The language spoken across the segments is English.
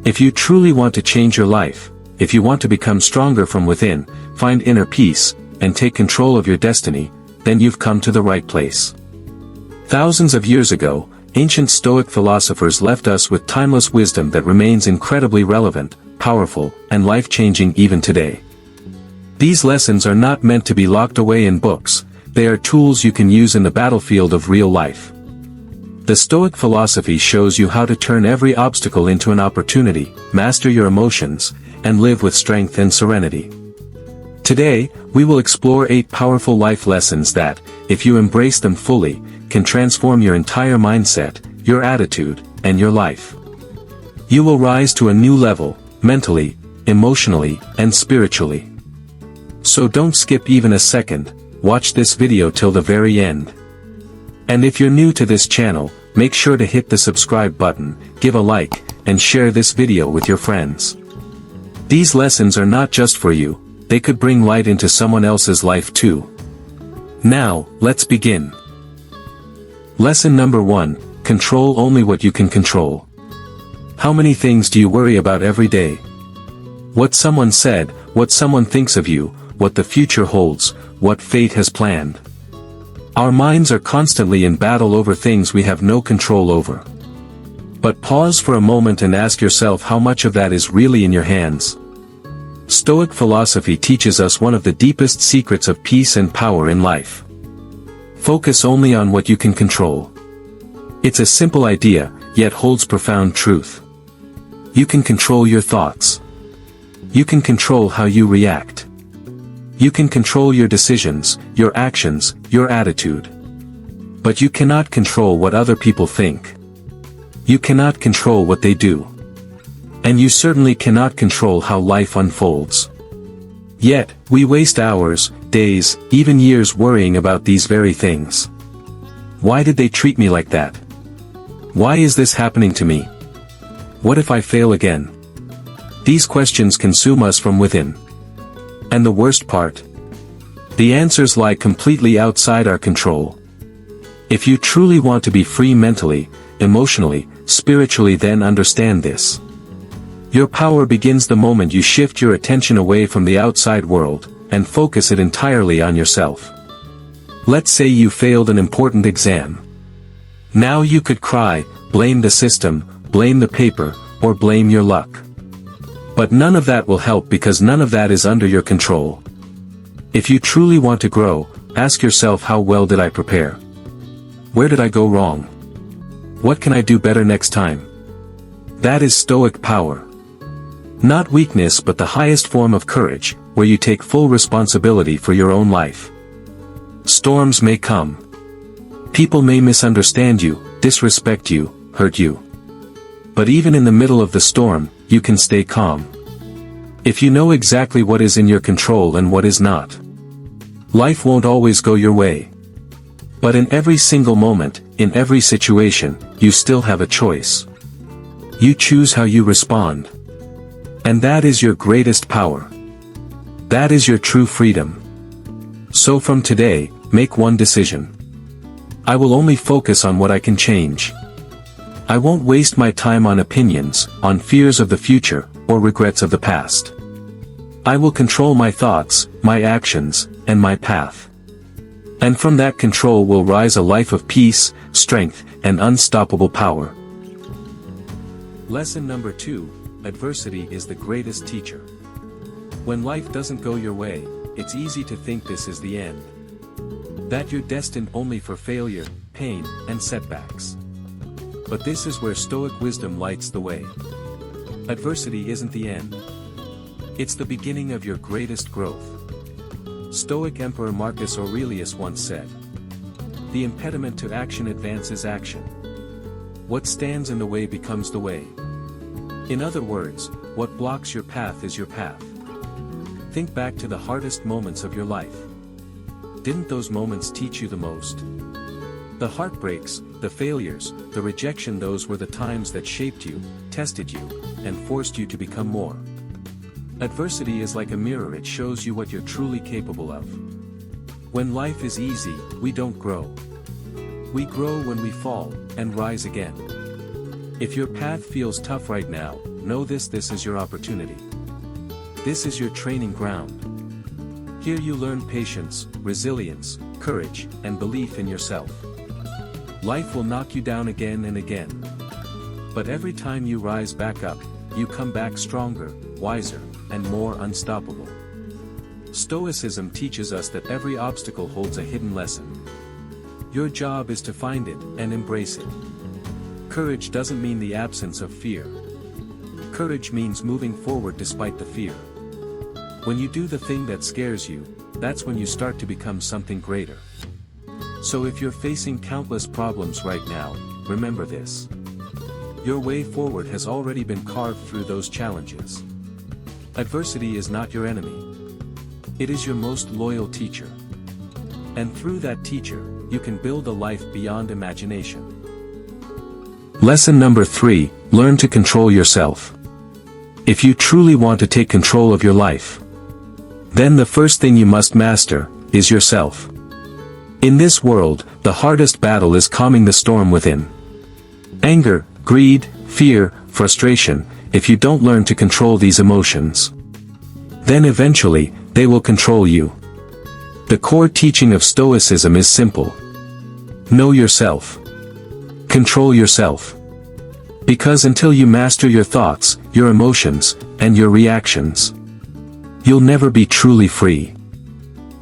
If you truly want to change your life, if you want to become stronger from within, find inner peace, and take control of your destiny, then you've come to the right place. Thousands of years ago, ancient Stoic philosophers left us with timeless wisdom that remains incredibly relevant, powerful, and life-changing even today. These lessons are not meant to be locked away in books, they are tools you can use in the battlefield of real life. The Stoic philosophy shows you how to turn every obstacle into an opportunity, master your emotions, and live with strength and serenity. Today, we will explore 8 powerful life lessons that, if you embrace them fully, can transform your entire mindset, your attitude, and your life. You will rise to a new level, mentally, emotionally, and spiritually. So don't skip even a second, watch this video till the very end. And if you're new to this channel, make sure to hit the subscribe button, give a like, and share this video with your friends. These lessons are not just for you, they could bring light into someone else's life too. Now, let's begin. Lesson number 1, control only what you can control. How many things do you worry about every day? What someone said, what someone thinks of you, what the future holds, what fate has planned. Our minds are constantly in battle over things we have no control over. But pause for a moment and ask yourself how much of that is really in your hands. Stoic philosophy teaches us one of the deepest secrets of peace and power in life. Focus only on what you can control. It's a simple idea, yet holds profound truth. You can control your thoughts. You can control how you react. You can control your decisions, your actions, your attitude. But you cannot control what other people think. You cannot control what they do. And you certainly cannot control how life unfolds. Yet, we waste hours, days, even years worrying about these very things. Why did they treat me like that? Why is this happening to me? What if I fail again? These questions consume us from within. And the worst part? The answers lie completely outside our control. If you truly want to be free mentally, emotionally, spiritually, then understand this. Your power begins the moment you shift your attention away from the outside world, and focus it entirely on yourself. Let's say you failed an important exam. Now you could cry, blame the system, blame the paper, or blame your luck. But none of that will help because none of that is under your control. If you truly want to grow, ask yourself, how well did I prepare? Where did I go wrong? What can I do better next time? That is Stoic power. Not weakness, but the highest form of courage, where you take full responsibility for your own life. Storms may come. People may misunderstand you, disrespect you, hurt you. But even in the middle of the storm, you can stay calm. If you know exactly what is in your control and what is not. Life won't always go your way. But in every single moment, in every situation, you still have a choice. You choose how you respond. And that is your greatest power. That is your true freedom. So from today, make one decision. I will only focus on what I can change. I won't waste my time on opinions, on fears of the future, or regrets of the past. I will control my thoughts, my actions, and my path. And from that control will rise a life of peace, strength, and unstoppable power. Lesson number 2. Adversity is the greatest teacher. When life doesn't go your way, it's easy to think this is the end. That you're destined only for failure, pain, and setbacks. But this is where Stoic wisdom lights the way. Adversity isn't the end. It's the beginning of your greatest growth. Stoic Emperor Marcus Aurelius once said, "The impediment to action advances action. What stands in the way becomes the way." In other words, what blocks your path is your path. Think back to the hardest moments of your life. Didn't those moments teach you the most? The heartbreaks, the failures, the rejection, those were the times that shaped you, tested you, and forced you to become more. Adversity is like a mirror, it shows you what you're truly capable of. When life is easy, we don't grow. We grow when we fall, and rise again. If your path feels tough right now, know this is your opportunity. This is your training ground. Here you learn patience, resilience, courage, and belief in yourself. Life will knock you down again and again. But every time you rise back up, you come back stronger, wiser, and more unstoppable. Stoicism teaches us that every obstacle holds a hidden lesson. Your job is to find it and embrace it. Courage doesn't mean the absence of fear. Courage means moving forward despite the fear. When you do the thing that scares you, that's when you start to become something greater. So if you're facing countless problems right now, remember this. Your way forward has already been carved through those challenges. Adversity is not your enemy. It is your most loyal teacher. And through that teacher, you can build a life beyond imagination. Lesson number 3, learn to control yourself. If you truly want to take control of your life, then the first thing you must master is yourself. In this world, the hardest battle is calming the storm within. Anger, greed, fear, frustration, if you don't learn to control these emotions, then eventually, they will control you. The core teaching of Stoicism is simple. Know yourself. Control yourself. Because until you master your thoughts, your emotions, and your reactions, you'll never be truly free.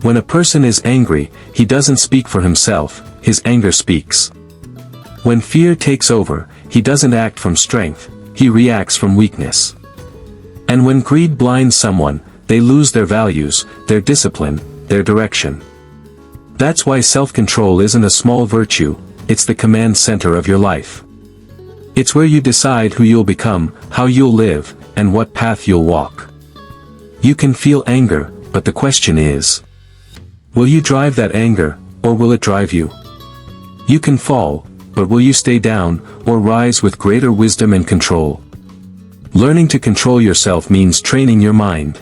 When a person is angry, he doesn't speak for himself, his anger speaks. When fear takes over, he doesn't act from strength, he reacts from weakness. And when greed blinds someone, they lose their values, their discipline, their direction. That's why self-control isn't a small virtue, it's the command center of your life. It's where you decide who you'll become, how you'll live, and what path you'll walk. You can feel anger, but the question is, will you drive that anger, or will it drive you? You can fall, but will you stay down, or rise with greater wisdom and control? Learning to control yourself means training your mind,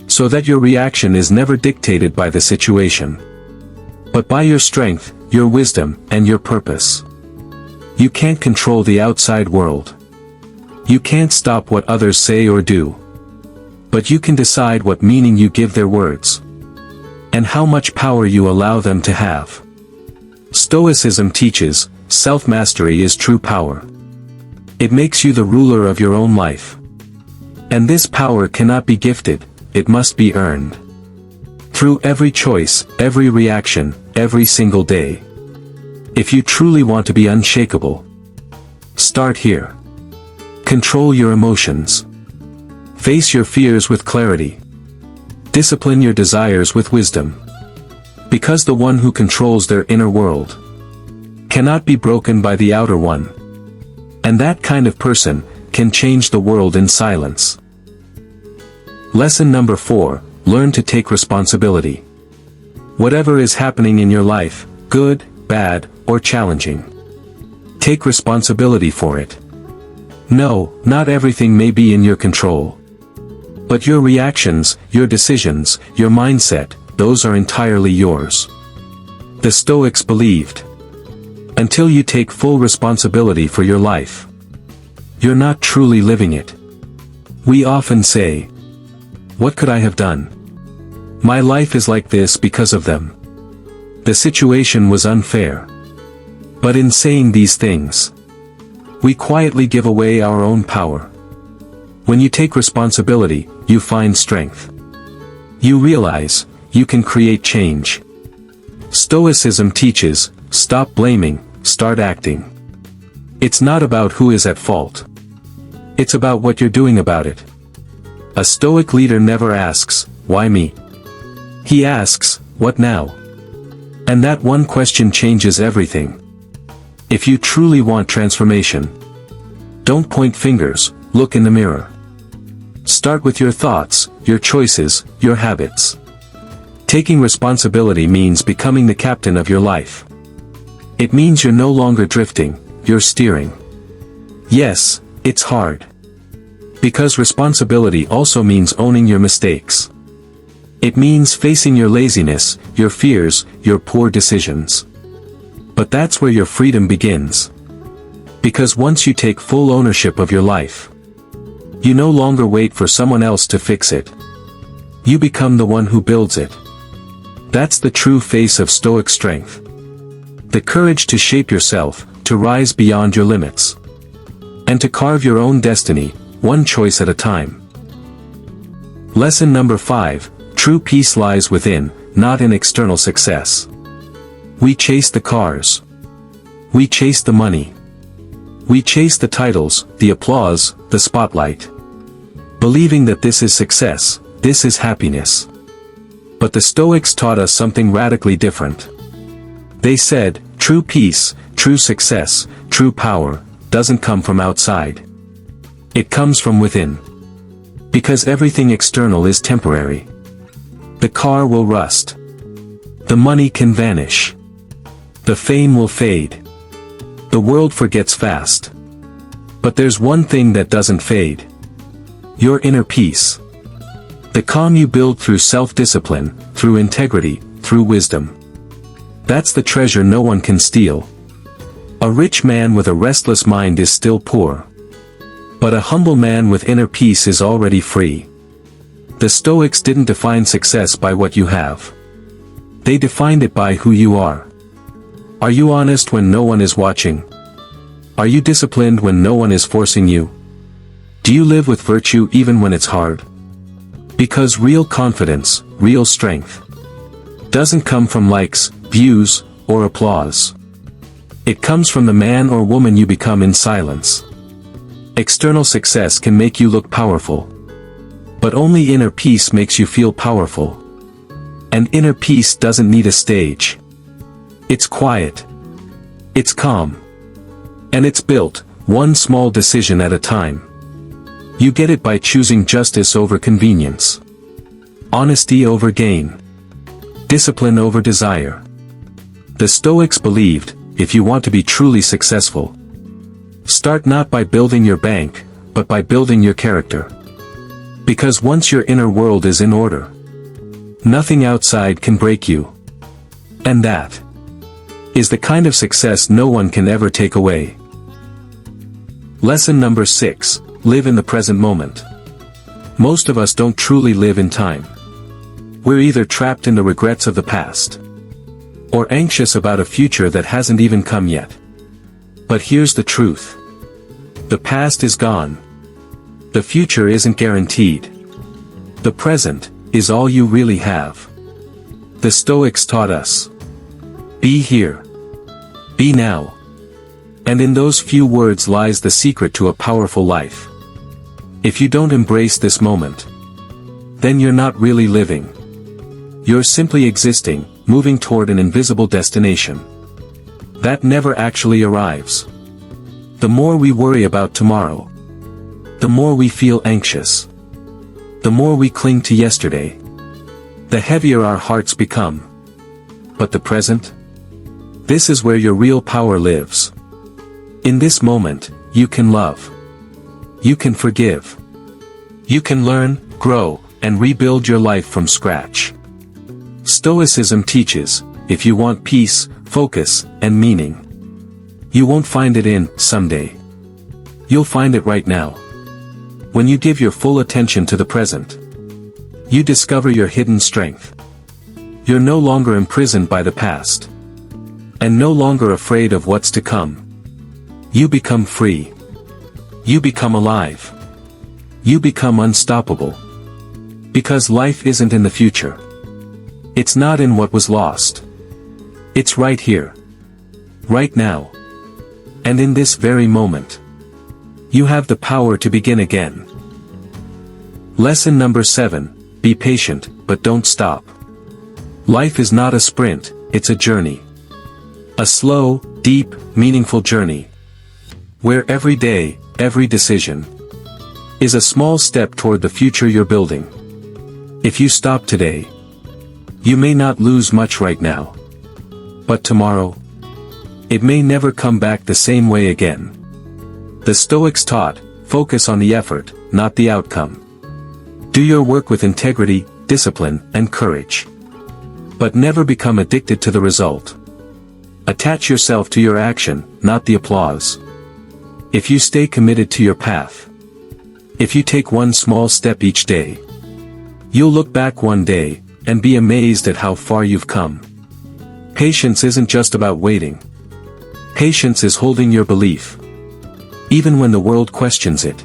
so that your reaction is never dictated by the situation, but by your strength, your wisdom, and your purpose. You can't control the outside world. You can't stop what others say or do. But you can decide what meaning you give their words, and how much power you allow them to have. Stoicism teaches, self-mastery is true power. It makes you the ruler of your own life. And this power cannot be gifted, it must be earned. Through every choice, every reaction, every single day. If you truly want to be unshakable, start here. Control your emotions. Face your fears with clarity. Discipline your desires with wisdom. Because the one who controls their inner world cannot be broken by the outer one. And that kind of person can change the world in silence. Lesson number 4, learn to take responsibility. Whatever is happening in your life, good, bad, or challenging, take responsibility for it. No, not everything may be in your control. But your reactions, your decisions, your mindset, those are entirely yours. The Stoics believed, until you take full responsibility for your life, you're not truly living it. We often say, what could I have done? My life is like this because of them. The situation was unfair. But in saying these things, we quietly give away our own power. When you take responsibility, you find strength. You realize, you can create change. Stoicism teaches, stop blaming, start acting. It's not about who is at fault. It's about what you're doing about it. A Stoic leader never asks, why me? He asks, what now? And that one question changes everything. If you truly want transformation, don't point fingers, look in the mirror. Start with your thoughts, your choices, your habits. Taking responsibility means becoming the captain of your life. It means you're no longer drifting, you're steering. Yes, it's hard. Because responsibility also means owning your mistakes. It means facing your laziness, your fears, your poor decisions. But that's where your freedom begins. Because once you take full ownership of your life, you no longer wait for someone else to fix it. You become the one who builds it. That's the true face of Stoic strength. The courage to shape yourself, to rise beyond your limits, and to carve your own destiny, one choice at a time. Lesson number 5, true peace lies within, not in external success. We chase the cars. We chase the money. We chase the titles, the applause, the spotlight, believing that this is success, this is happiness. But the Stoics taught us something radically different. They said, true peace, true success, true power, doesn't come from outside. It comes from within. Because everything external is temporary. The car will rust. The money can vanish. The fame will fade. The world forgets fast. But there's one thing that doesn't fade. Your inner peace. The calm you build through self-discipline, through integrity, through wisdom. That's the treasure no one can steal. A rich man with a restless mind is still poor. But a humble man with inner peace is already free. The Stoics didn't define success by what you have. They defined it by who you are. Are you honest when no one is watching? Are you disciplined when no one is forcing you? Do you live with virtue even when it's hard? Because real confidence, real strength, doesn't come from likes, views, or applause. It comes from the man or woman you become in silence. External success can make you look powerful. But only inner peace makes you feel powerful. And inner peace doesn't need a stage. It's quiet. It's calm. And it's built, one small decision at a time. You get it by choosing justice over convenience. Honesty over gain. Discipline over desire. The Stoics believed, if you want to be truly successful, start not by building your bank, but by building your character. Because once your inner world is in order, nothing outside can break you. And that is the kind of success no one can ever take away. Lesson number 6, live in the present moment. Most of us don't truly live in time. We're either trapped in the regrets of the past, or anxious about a future that hasn't even come yet. But here's the truth. The past is gone. The future isn't guaranteed. The present is all you really have. The Stoics taught us, be here. Be now. And in those few words lies the secret to a powerful life. If you don't embrace this moment, then you're not really living. You're simply existing, moving toward an invisible destination that never actually arrives. The more we worry about tomorrow, the more we feel anxious. The more we cling to yesterday, the heavier our hearts become. But the present? This is where your real power lives. In this moment, you can love. You can forgive. You can learn, grow, and rebuild your life from scratch. Stoicism teaches, if you want peace, focus, and meaning, you won't find it in someday. You'll find it right now. When you give your full attention to the present, you discover your hidden strength. You're no longer imprisoned by the past, and no longer afraid of what's to come. You become free. You become alive. You become unstoppable. Because life isn't in the future. It's not in what was lost. It's right here. Right now. And in this very moment. You have the power to begin again. Lesson number 7, be patient, but don't stop. Life is not a sprint, it's a journey. A slow, deep, meaningful journey. Where every day, every decision, is a small step toward the future you're building. If you stop today, you may not lose much right now. But tomorrow, it may never come back the same way again. The Stoics taught, focus on the effort, not the outcome. Do your work with integrity, discipline, and courage. But never become addicted to the result. Attach yourself to your action, not the applause. if you stay committed to your path. If you take one small step each day. You'll look back one day, and be amazed at how far you've come. Patience isn't just about waiting. Patience is holding your belief. Even when the world questions it.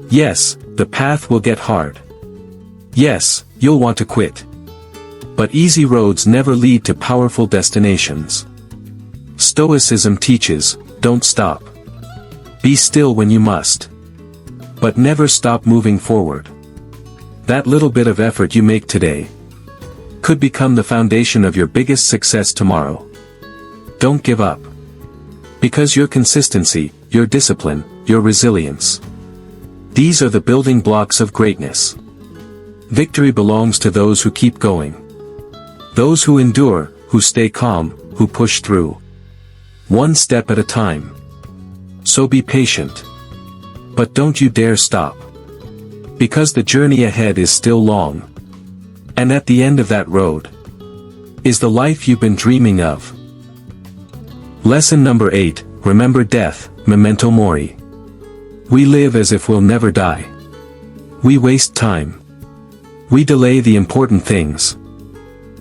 Yes, the path will get hard. Yes, you'll want to quit. But easy roads never lead to powerful destinations. Stoicism teaches, don't stop. Be still when you must. But never stop moving forward. That little bit of effort you make today could become the foundation of your biggest success tomorrow. Don't give up. Because your consistency, your discipline, your resilience. These are the building blocks of greatness. Victory belongs to those who keep going. Those who endure, who stay calm, who push through. One step at a time. So be patient. But don't you dare stop. Because the journey ahead is still long. And at the end of that road is the life you've been dreaming of. Lesson number 8, remember death, Memento Mori. We live as if we'll never die. We waste time. We delay the important things.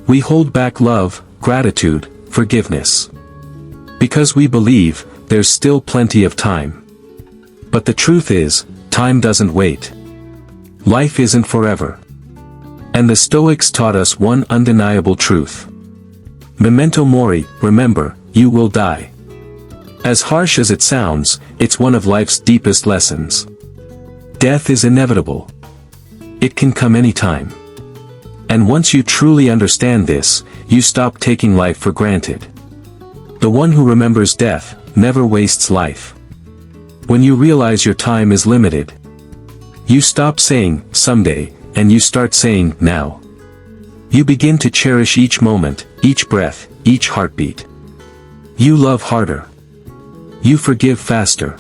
We hold back love, gratitude, forgiveness. Because we believe, there's still plenty of time. But the truth is, time doesn't wait. Life isn't forever. And the Stoics taught us one undeniable truth. Memento Mori, remember, you will die. As harsh as it sounds, it's one of life's deepest lessons. Death is inevitable. It can come anytime. And once you truly understand this, you stop taking life for granted. The one who remembers death, never wastes life. When you realize your time is limited, you stop saying, someday, and you start saying, now. You begin to cherish each moment, each breath, each heartbeat. You love harder. You forgive faster.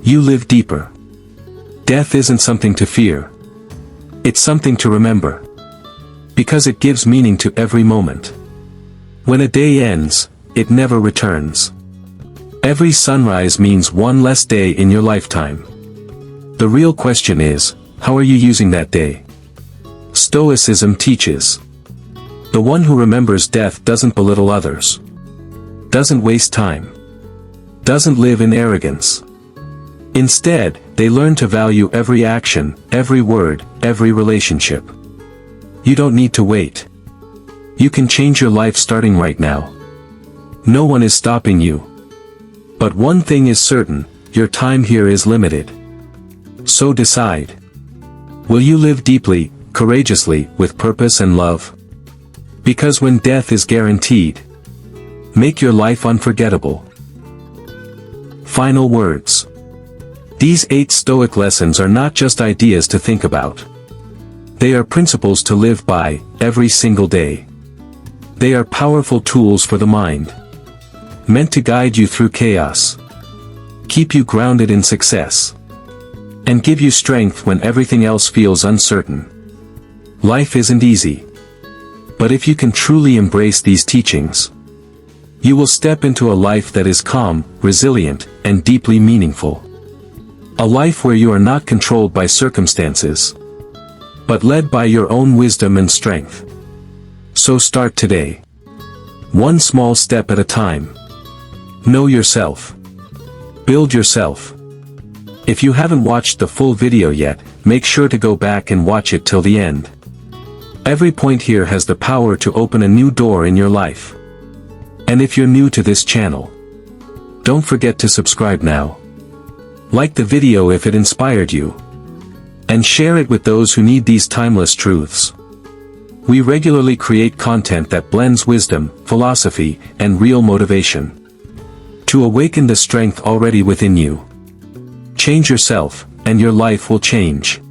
You live deeper. Death isn't something to fear. It's something to remember. Because it gives meaning to every moment. When a day ends, it never returns. Every sunrise means one less day in your lifetime. The real question is, how are you using that day? Stoicism teaches. The one who remembers death doesn't belittle others. Doesn't waste time. Doesn't live in arrogance. Instead, they learn to value every action, every word, every relationship. You don't need to wait. You can change your life starting right now. No one is stopping you. But one thing is certain, your time here is limited. So decide. Will you live deeply, courageously, with purpose and love? Because when death is guaranteed, make your life unforgettable. Final words. These 8 Stoic lessons are not just ideas to think about. They are principles to live by, every single day. They are powerful tools for the mind. Meant to guide you through chaos. Keep you grounded in success. And give you strength when everything else feels uncertain. Life isn't easy. But if you can truly embrace these teachings, you will step into a life that is calm, resilient, and deeply meaningful. A life where you are not controlled by circumstances, but led by your own wisdom and strength. So start today. One small step at a time. Know yourself. Build yourself. If you haven't watched the full video yet, make sure to go back and watch it till the end. Every point here has the power to open a new door in your life. And if you're new to this channel, don't forget to subscribe now. Like the video if it inspired you. And share it with those who need these timeless truths. We regularly create content that blends wisdom, philosophy, and real motivation. To awaken the strength already within you. Change yourself, and your life will change.